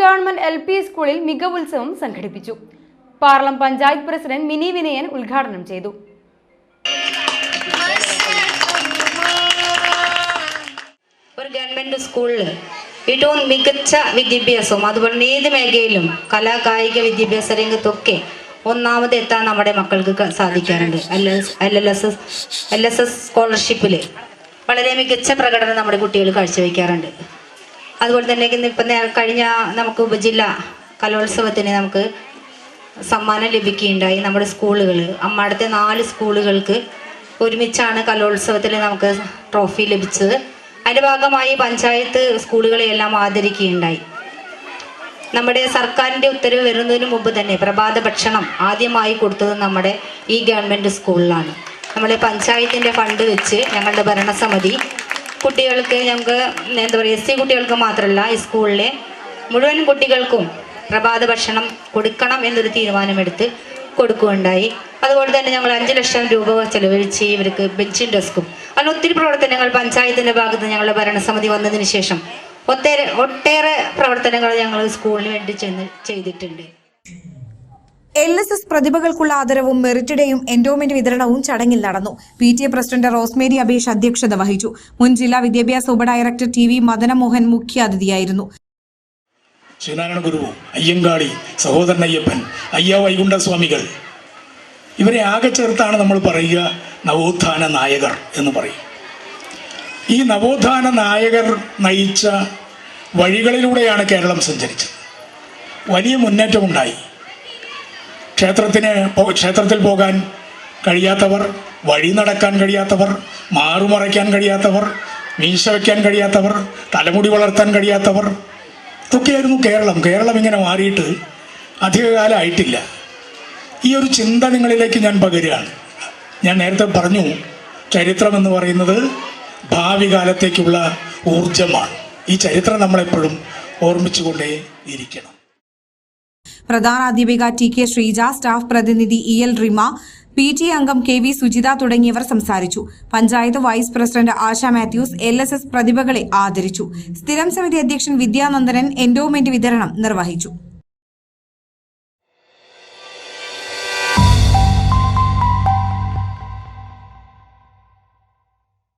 Government LP സ്കൂളിൽ മികവുത്സവം സംഘടിപ്പിച്ചു. പാർലം panchayat president mini Vinayan ഉദ്ഘാടനം ചെയ്തു. ഒരു ഗവൺമെന്റ് സ്കൂളിൽ ഏറ്റവും മികച്ച വിദ്യാഭ്യാസവും അതുപോലെ ഏത് മേഖലയിലും കലാകായിക വിദ്യാഭ്യാസ രംഗത്തൊക്കെ ഒന്നാമത് എത്താൻ നമ്മുടെ മക്കൾക്ക് സാധിക്കാറുണ്ട്. LSS സ്കോളർഷിപ്പിൽ വളരെ മികച്ച പ്രകടനം നമ്മുടെ കുട്ടികൾ കാഴ്ചവെക്കാറുണ്ട്. അതുപോലെ തന്നെ ഇപ്പം കഴിഞ്ഞ നമുക്ക് ഉപജില്ല കലോത്സവത്തിന് നമുക്ക് സമ്മാനം ലഭിക്കുകയുണ്ടായി. നമ്മുടെ സ്കൂളുകൾ അമ്മയുടെ 4 സ്കൂളുകൾക്ക് ഒരുമിച്ചാണ് കലോത്സവത്തിൽ നമുക്ക് ട്രോഫി ലഭിച്ചത്. അതിൻ്റെ ഭാഗമായി പഞ്ചായത്ത് സ്കൂളുകളെയെല്ലാം ആദരിക്കുകയുണ്ടായി. നമ്മുടെ സർക്കാരിൻ്റെ ഉത്തരവ് വരുന്നതിന് മുമ്പ് തന്നെ പ്രഭാത ഭക്ഷണം ആദ്യമായി കൊടുത്തത് നമ്മുടെ ഈ ഗവൺമെൻറ് സ്കൂളിലാണ്. നമ്മുടെ പഞ്ചായത്തിൻ്റെ ഫണ്ട് വെച്ച് ഞങ്ങളുടെ ഭരണസമിതി കുട്ടികൾക്ക് ഞങ്ങൾക്ക് എന്താ പറയുക SC കുട്ടികൾക്ക് മാത്രമല്ല ഈ സ്കൂളിലെ മുഴുവൻ കുട്ടികൾക്കും പ്രഭാത ഭക്ഷണം കൊടുക്കണം എന്നൊരു തീരുമാനമെടുത്ത് കൊടുക്കുകയുണ്ടായി. അതുപോലെ തന്നെ ഞങ്ങൾ 5 ലക്ഷം രൂപ ചെലവഴിച്ച് ഇവർക്ക് ബെഞ്ചും ഡെസ്കും അങ്ങനെ ഒത്തിരി പ്രവർത്തനങ്ങൾ പഞ്ചായത്തിൻ്റെ ഭാഗത്ത് ഞങ്ങളുടെ ഭരണസമിതി വന്നതിന് ശേഷം ഒട്ടേറെ പ്രവർത്തനങ്ങൾ ഞങ്ങൾ സ്കൂളിന് വേണ്ടി ചെയ്തിട്ടുണ്ട്. LSS പ്രതിഭകൾക്കുള്ള ആദരവും മെറിറ്റ് ഡേയും എൻഡോമെന്റ് വിതരണവും ചടങ്ങിൽ നടന്നു. PTA പ്രസിഡന്റ് റോസ്മേരി അബീഷ് അധ്യക്ഷത വഹിച്ചു. മുൻ ജില്ലാ വിദ്യാഭ്യാസ ഉപഡയറക്ടർ TV മദനമോഹൻ മുഖ്യാതിഥിയായിരുന്നു. ശ്രീനാരായണ ഗുരുവും അയ്യങ്കാളി സഹോദരൻ അയ്യപ്പൻ അയ്യ വൈകുണ്ഠസ്വാമികൾ ഇവരെ ആകെ ചേർത്താണ് നമ്മൾ പറയുക നവോത്ഥാന നായകർ എന്ന് പറയും. ഈ നവോത്ഥാന നായകർ നയിച്ച വഴികളിലൂടെയാണ് കേരളം സഞ്ചരിച്ചത്. വലിയ മുന്നേറ്റമുണ്ടായി. ക്ഷേത്രത്തിൽ പോകാൻ കഴിയാത്തവർ, വഴി നടക്കാൻ കഴിയാത്തവർ, മാറുമറയ്ക്കാൻ കഴിയാത്തവർ, മീശ വയ്ക്കാൻ കഴിയാത്തവർ, തലമുടി വളർത്താൻ കഴിയാത്തവർ, ഇതൊക്കെയായിരുന്നു കേരളം. കേരളം ഇങ്ങനെ മാറിയിട്ട് അധികകാലമായിട്ടില്ല. ഈ ഒരു ചിന്ത നിങ്ങളിലേക്ക് ഞാൻ പകരുകയാണ്. ഞാൻ നേരത്തെ പറഞ്ഞു, ചരിത്രം എന്ന് പറയുന്നത് ഭാവി കാലത്തേക്കുള്ള ഊർജമാണ്. ഈ ചരിത്രം നമ്മളെപ്പോഴും ഓർമ്മിച്ചുകൊണ്ടേ ഇരിക്കണം. പ്രധാനാധ്യാപിക TK ശ്രീജ, സ്റ്റാഫ് പ്രതിനിധി EL റിമ, PTA അംഗം KV സുജിത തുടങ്ങിയവർ സംസാരിച്ചു. പഞ്ചായത്ത് വൈസ് പ്രസിഡന്റ് ആശ മാത്യൂസ് LSS പ്രതിഭകളെ ആദരിച്ചു. സ്ഥിരം സമിതി അധ്യക്ഷൻ വിദ്യാനന്ദനൻ എൻഡോമെന്റ് വിതരണം നിർവഹിച്ചു.